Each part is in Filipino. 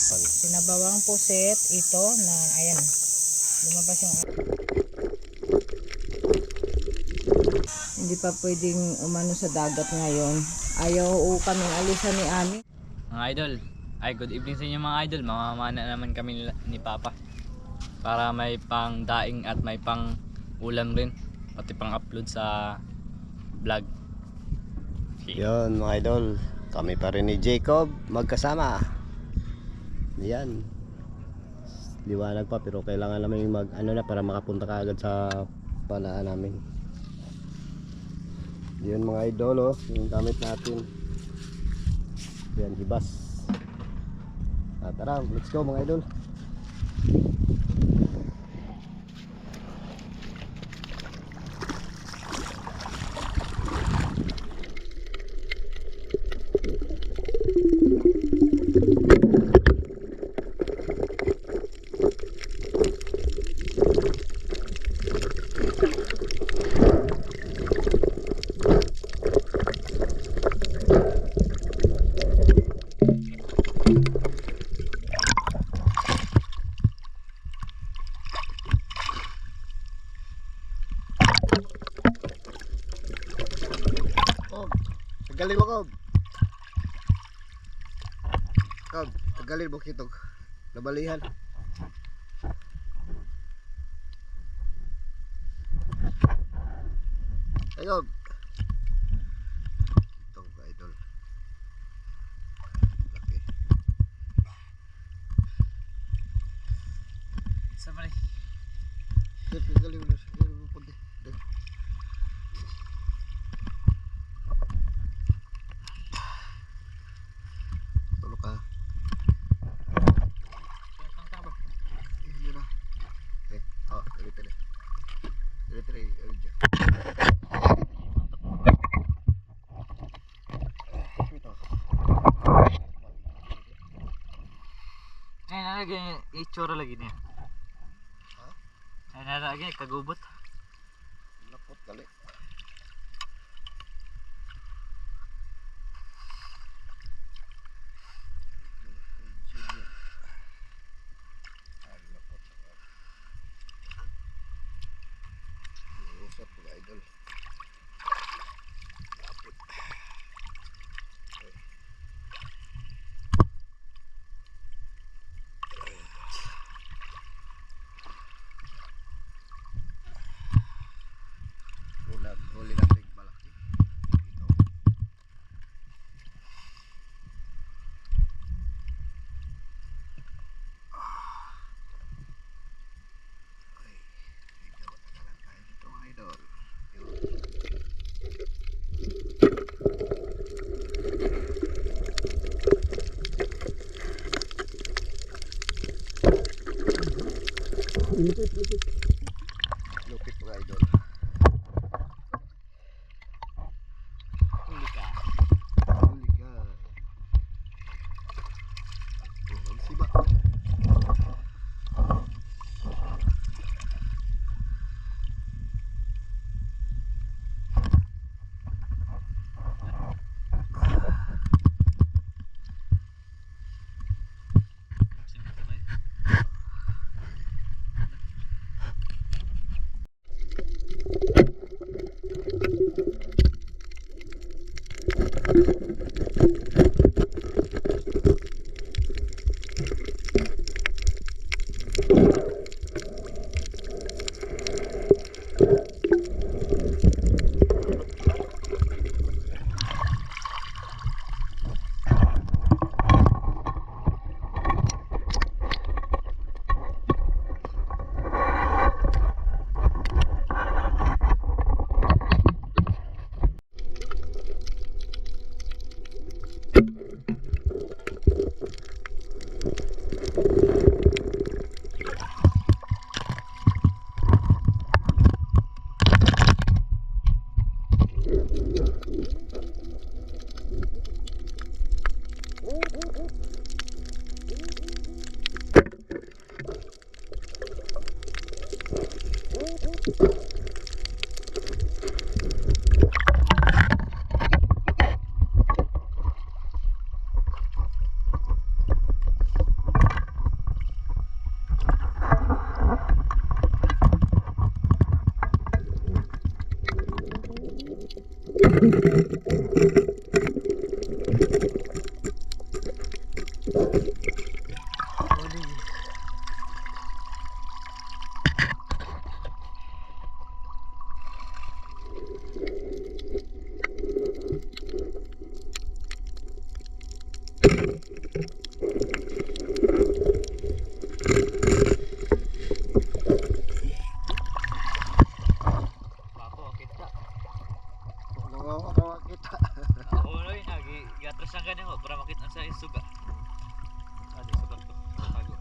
Sinabawang puset ito na ayan. Lumabas yung hindi pa pwedeng umano sa dagat ngayon. Ayaw kaming alisan ni Ami. Mga idol, ay good evening sa inyo mga idol. Mamamana naman kami ni Papa para may pang daing at may pang ulam rin, pati pang upload sa vlog. Yun mga idol, kami pa rin ni Jacob magkasama. Yan, liwanag pa pero kailangan namin mag ano na para makapunta ka agad sa panaan namin. Yun mga idol, oh, yung gamit natin. Yan, hibas. Tara, let's go mga idol. Tagalin mo, Kob. Kob, tagalin mo kitog. Nabalihan. Ay, Kob. Kitog, idol. Laki. Sabay. Tagalin mo. Tagalin mo po. Tulog ka. Yun na. Okay. Oh, dali-dali. Dali-dali. Ito. Ay nalagay itsura lagi niya. Ay nalagay kagubot. Lapot kali. Usap mga idol. Lapot. Huli natin malaki. Ito. Ay, medyo matagalan tayo dito mga idol. Lupit mga idol. Huli ka. Huli ka. Oh, ang siba. Isang ganyan ho, para makita sa isuga. Ano, sa barko. Tago.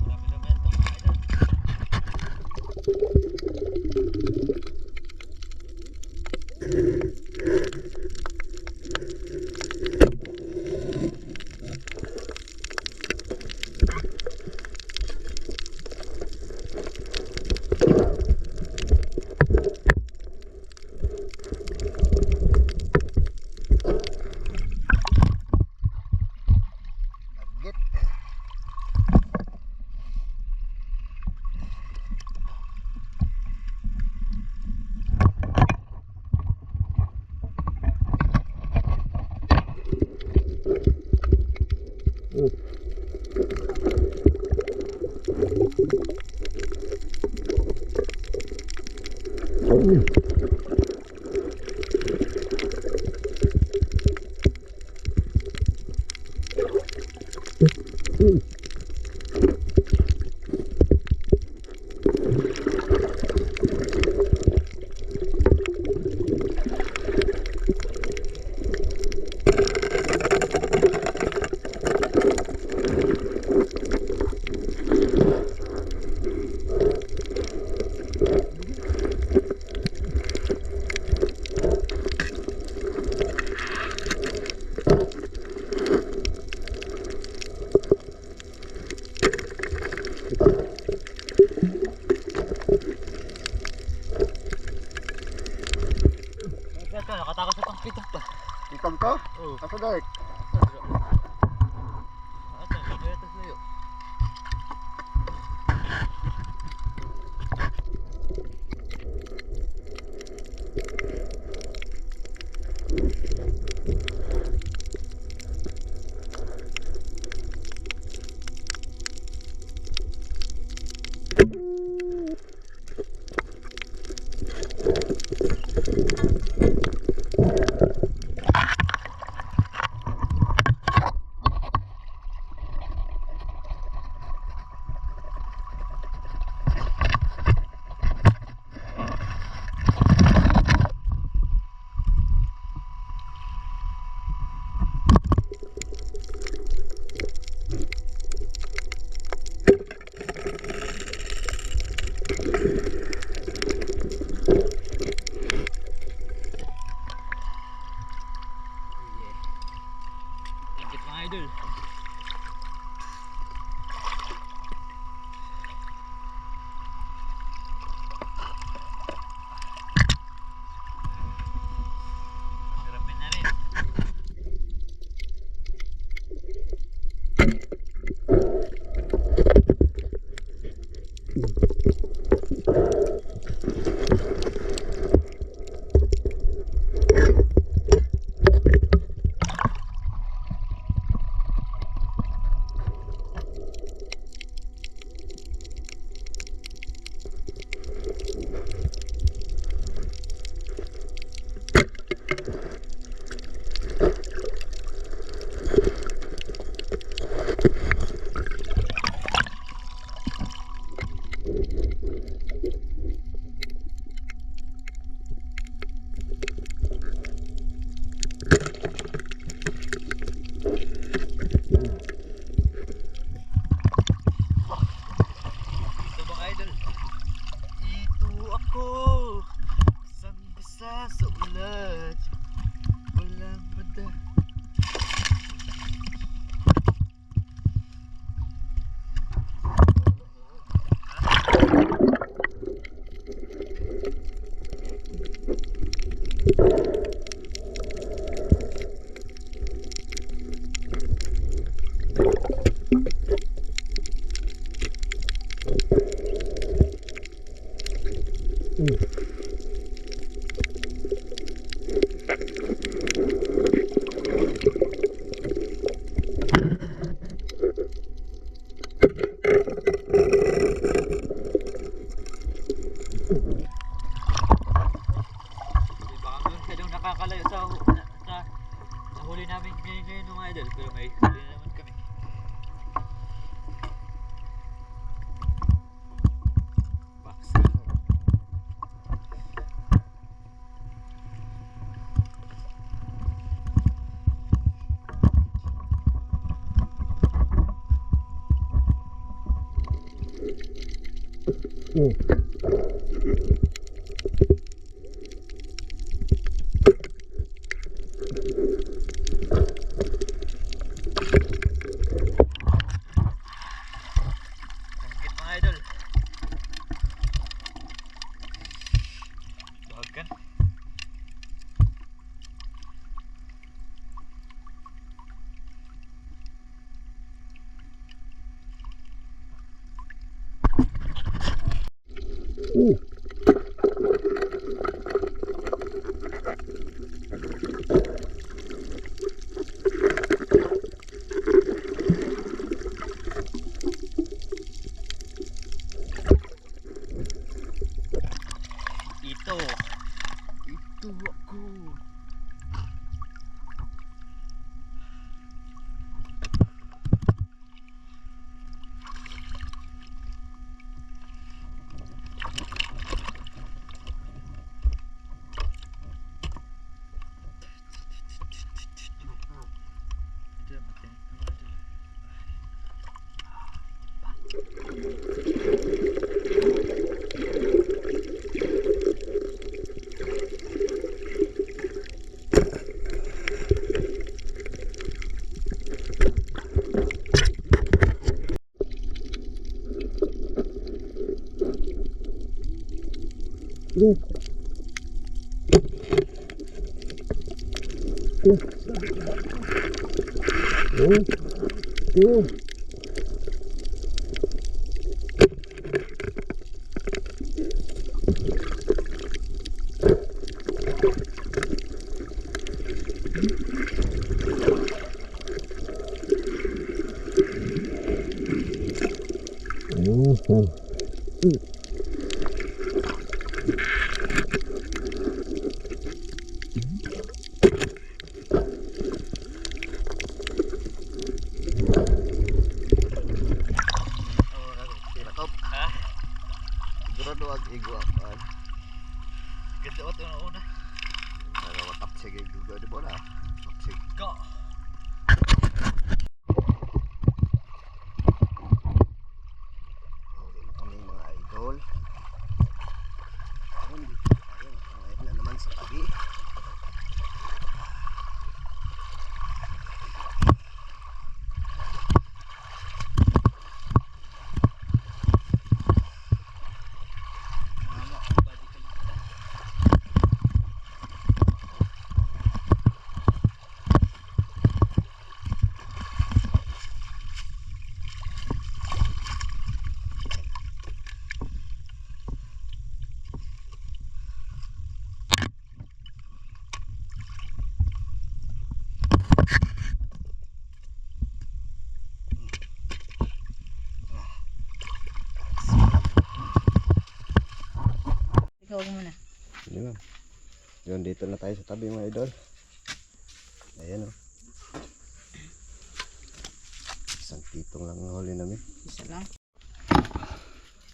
Marami naman itong mga idol. Agit. Ito, nakatakot sa pangpitong pa. Itom to? Oo. Ako Dark. Ito, kaya ito layo. Ingit mga idol. Sarapin na rin. Ito mga idol. Ito ako. Isang bisa sa ulan. Walang mada. Baka meron silang nakakalayo sa huli namin ngayon mga idol, pero may huli na naman kami. Vaccine. Langgit mga idol. Bahagan. Ito ako. Ha? Sigurado wag iguapan. Ganda o ito na una. Ano matapsig iguga di bola. Tapsig. Go! Okay, kami mga idol. Ayun, dito tayo. Ngayon na naman sa tabi. Mama, ang body ko. Ikaw muna. Yun. Yun, dito na tayo sa tabi mga idol. Ayan o. Isang pitong lang ang huli namin. Isa lang.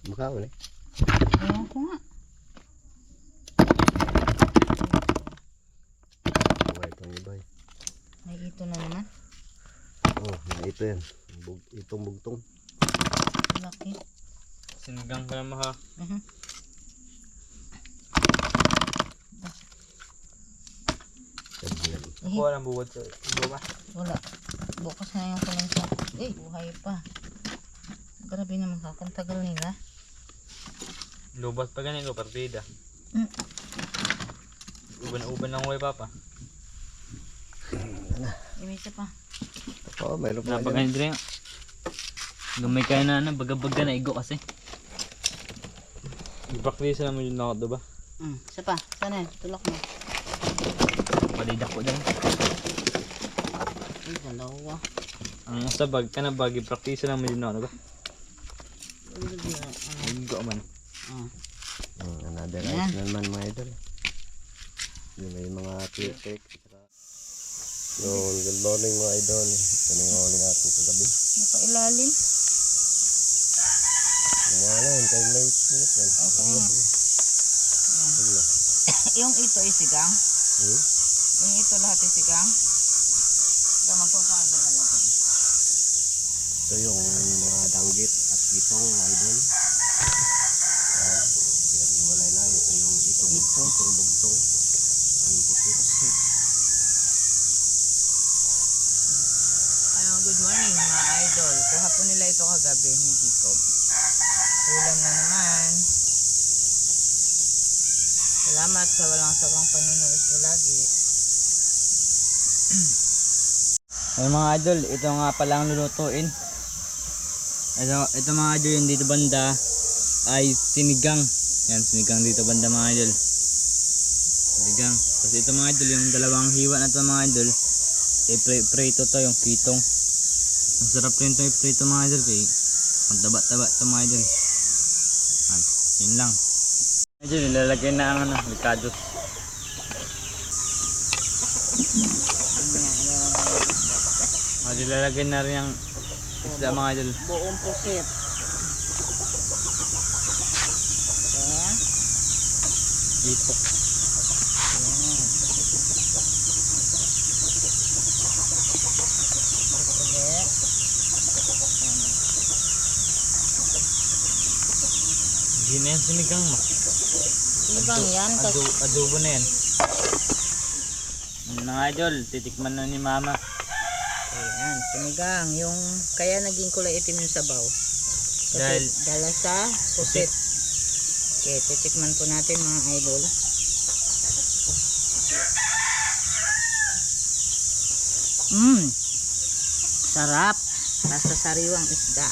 Mukha ulit. Ewan ko nga. Buhay pang iba eh. May ito na naman. Oh, ito yan. Itong bugtong. Laki. Sinigang ka naman ha. Sabihan. Kuha ng buwad sa iba ba? Wala. Bukas na yung kulansa. Eh, buhay pa. Grabe naman kakantagal nila. Lubat pa ganito, partida. Mm. Uban-uban lang huwag papa. Imisa pa. Oo, mayroon pa Napakain din yan. Gamay kayo na baga-baga na igo kasi. I-practice naman yung nakot diba? Isa pa. Sana yun. Tulak mo. Palidak ko dyan. Ay, dalawa. Ang sabag ka na bag, i-practice naman yung nakot diba? Igo man. Another Yan. ice na naman mga idol. Yung may mga trick. Yun, good morning mga idol. Ito na yung huli natin sa gabi. Nakailalim. Wala yun, kahit may pinit yan. Okay nga. Wala. Yung ito isigang. Hmm? Yung ito lahat isigang. Ito magpapado na lang. Ito yung mga danggit at kitong mga idol. Nakuha po nila ito kagabi ni Jacob. Ulam na naman. Salamat sa walang sawang panunood po lagi. Ay mga idol, ito nga pala ang lulutuin. Ito mga idol, yung dito banda ay sinigang. Yan, sinigang dito banda mga idol. Sinigang. Tapos ito mga idol, yung dalawang hiwa na ito mga idol, prito to, yung kitong. Ang sarap rin ito prito mga idol, kaya ang taba-taba ito mga idol. Yan, yun lang. Idol, nilalagay na ang ricados. Nilalagay na rin ang isda mga idol. Buong pusit. Kaya, Ipok. yan. Ulit. Hindi na yan sinigang ma. Ibang yan kasi Adobo na yan. Mga idol, titikman na ni mama. ayan, sinigang. Yung kaya naging kulay itim yung sabaw. Kasi dala sa pusit. Okay, titikman po natin mga idol. Sarap. Basta sariwang isda.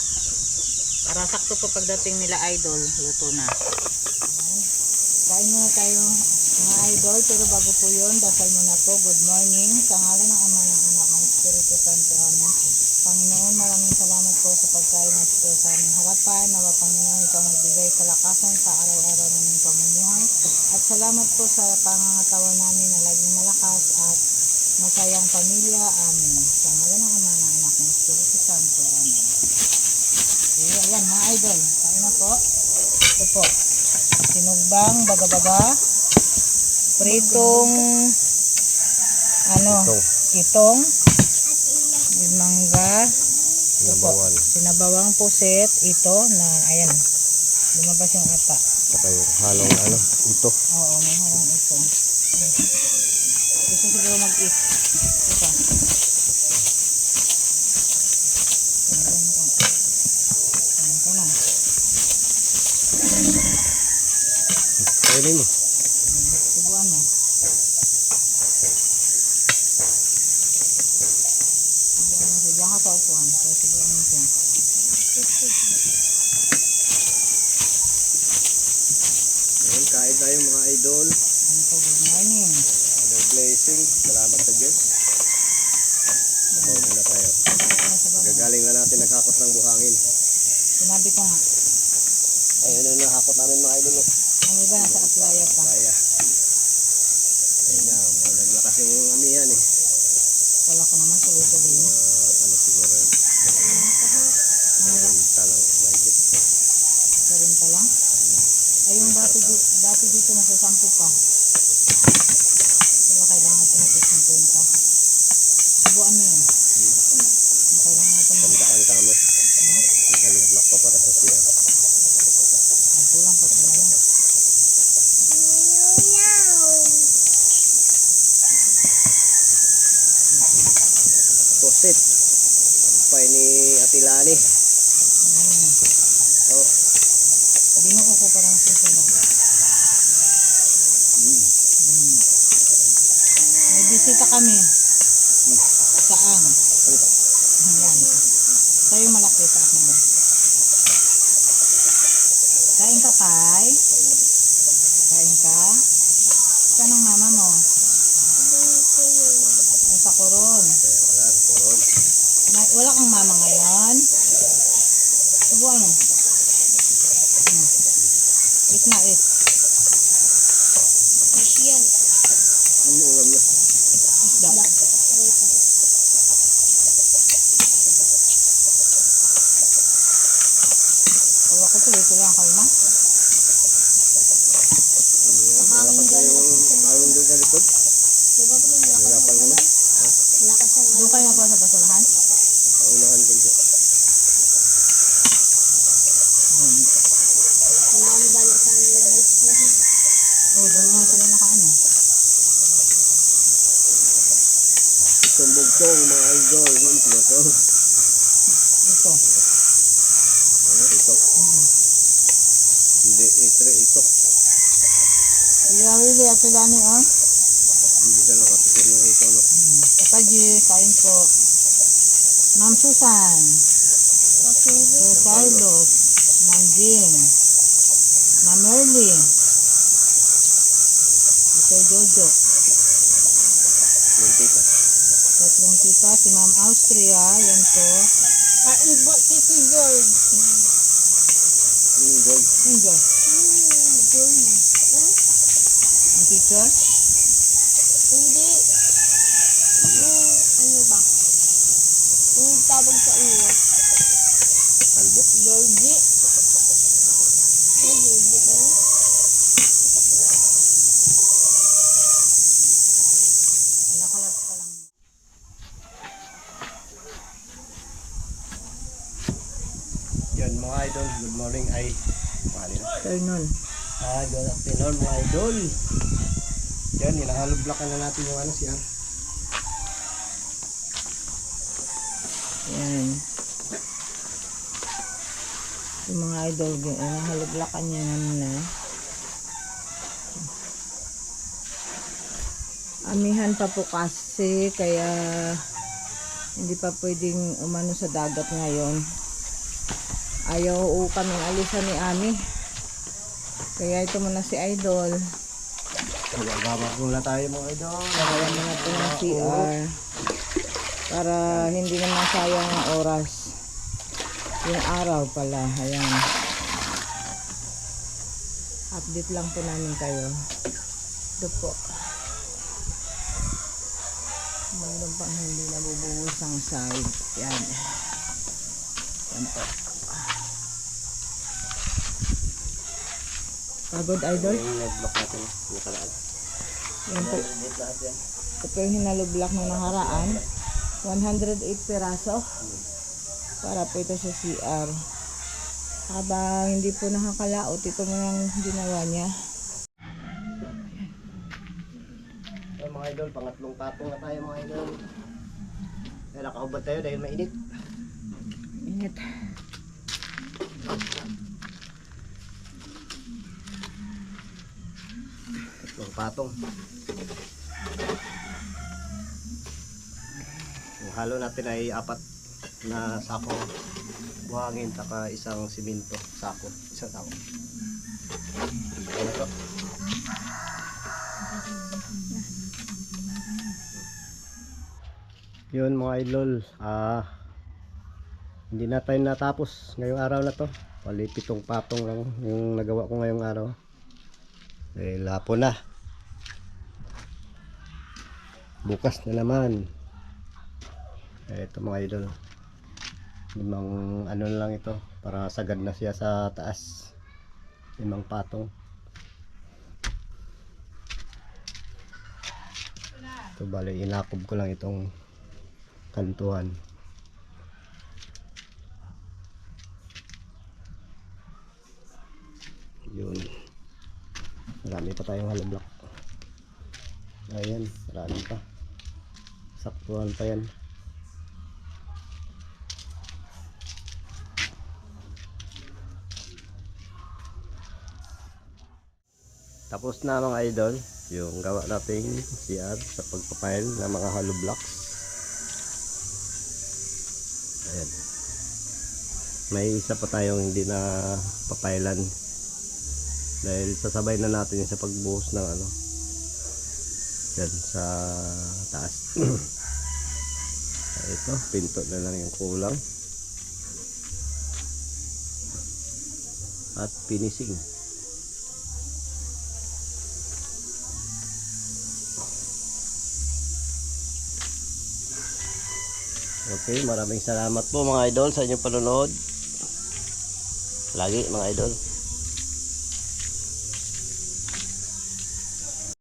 Para sakto po pagdating nila idol, luto na. Ayan. Kain muna tayo mga idol, pero bago po yun, dasal muna po. Good morning. Sa ngalan ng Ama, ng Anak, ng Espiritu Santo. Amen. Panginoon, maraming salamat po sa pagkain ng Espiritu sa aming harapan. Nawa Panginoon, ikaw magbigay kalakasan sa araw-araw naming pamumuhay. At salamat po sa pangangatawan namin na laging malakas at masayang pamilya. Amen. Sa ngalan ng Ama, ng Anak, ng Espiritu Santo. Amen. Okay, ayan mga idol. Kain na po. Ito po. Sinugbang baga-baga. Pritong itong yung mangga. Ito po. Sinabawan. Sinabawang pusit. Ito na ayan. Lumabas yung ata. Saka yung halong ito. Oo, may harang ito. Gusto siguro mag-eat. Ito. Ito na. Kainin mo. Subuan mo. Subuan mo siya. Diyan ka sa upuan. So, subuan mo siya. Ngayon, kain tayo mga idol. Ano po, good morning. Other blessing. Salamat sa Diyos. Sabaw muna tayo. Ano sa baba? Gagaling na natin naghakot ng buhangin. Sinabi ko nga. Ayun na nahakot namin mga idol. Ang iba nasa aplaya pa. Kaya. Ayun na, may naglakas yung amihan eh. Wala ko naman tuloy-tuloy na. Ano siguro yun? Talang mahigit. Karinta lang. Ay, yung dati dito nasa 10 pa. Diba kailangan natin natin 50? Subuan niyo yun. Kailangan natin mag... Tandaan kami. Ha? Ang galiblock pa para sa siya. Kulang pa talaga. Posit. Pay ni Atilani. Ayan. Oh. Binuko ko parang sasarap. May bisita kami. Saan? Ayan. Sa'yo malaki sa akin. Kain ka, Kai? Kain ka? Saan ang mama mo? Sa Coron. Kaya wala, koron. Wala kang mama ngayon? Subuan mo. Eat na, eat. Yung ulam na. Isda. Wala ko tuloy-tuloy ang kalma. Wala pa tayong halong doon sa likod. Hirapan ka na. Doon kayo nakuha sa basurahan? Paunahan ko dyan. Doon nga sila nakaano. Bugsong mga idol. Ito. Ito. ito. Kuya Willie at Lani, oh. Hindi ka nakapagod ng ito, no? Kapaji, kain po. Ma'am Susan. Sir Carlos. Ma'am Jean. Ma'am Merly. Sir Jojo. Yung tita. Tatlong tita, si Ma'am Austria. Yan po. Kaibot si George. Yung gold. Angel. George. Ang teacher. Hindi. Ano ba? Yung tawag sa inyo. Albo. Georgie. Ay, Georgie ba yun? Nakalat pa lang. Yan mga idol, good morning ay mali na. Afternoon. Good afternoon mga idol. Yan, inahalublakan na natin yung ano siya. Yan. Yung mga idol, halublakan niya naman na. Amihan pa po kasi, kaya hindi pa pwedeng umano sa dagat ngayon. Ayaw kaming alisan ni Ami. Kaya ito muna si Idol. Magagabag muna tayo mga idol. Kaya muna po ng CR. Para hindi na masayang ang oras. Yung araw pala. Ayan. Update lang po namin kayo. Ito po. Mayroon pang hindi nabubuhos ang side. Yan. Yan po. Pagod Idol. Yung nag-block natin. Nakalaan. Yan po. Ito po yung hinalublock ng nakaraan. 108 peraso. Para po ito sa CR. Habang hindi po nakakalaot, ito mo yung ginawa niya. So, mga idol, pangatlong patong na tayo mga idol. Kaya nakaubad tayo dahil mainit. Init. Tatlong patong. Yung halo natin ay 4 na sako buhangin taka isang simento sako. Isang sako. Ano to? Yun mga idol, hindi na tayo natapos ngayong araw na to. Pali 7 patong lang yung nagawa ko ngayong araw. Eh, lapo na. Bukas na naman. Ito mga idol. 5 ano na lang ito para sagad na siya sa taas. 5 patong. Ito bali inakob ko lang itong kantuhan. Yun. Marami pa tayong hollow block. Ayan, marami pa. Saktuhan pa yan. Tapos na mga idol yung gawa nating CR sa pagpapile ng mga hollow blocks. Ayan. May isa pa tayong hindi na papailan dahil sasabay na natin sa pagbuhos ng ano yan sa taas. Ito, pinto na lang yung kulang at finishing. Okay, maraming salamat po mga idol sa inyong panonood. Lagi mga idol.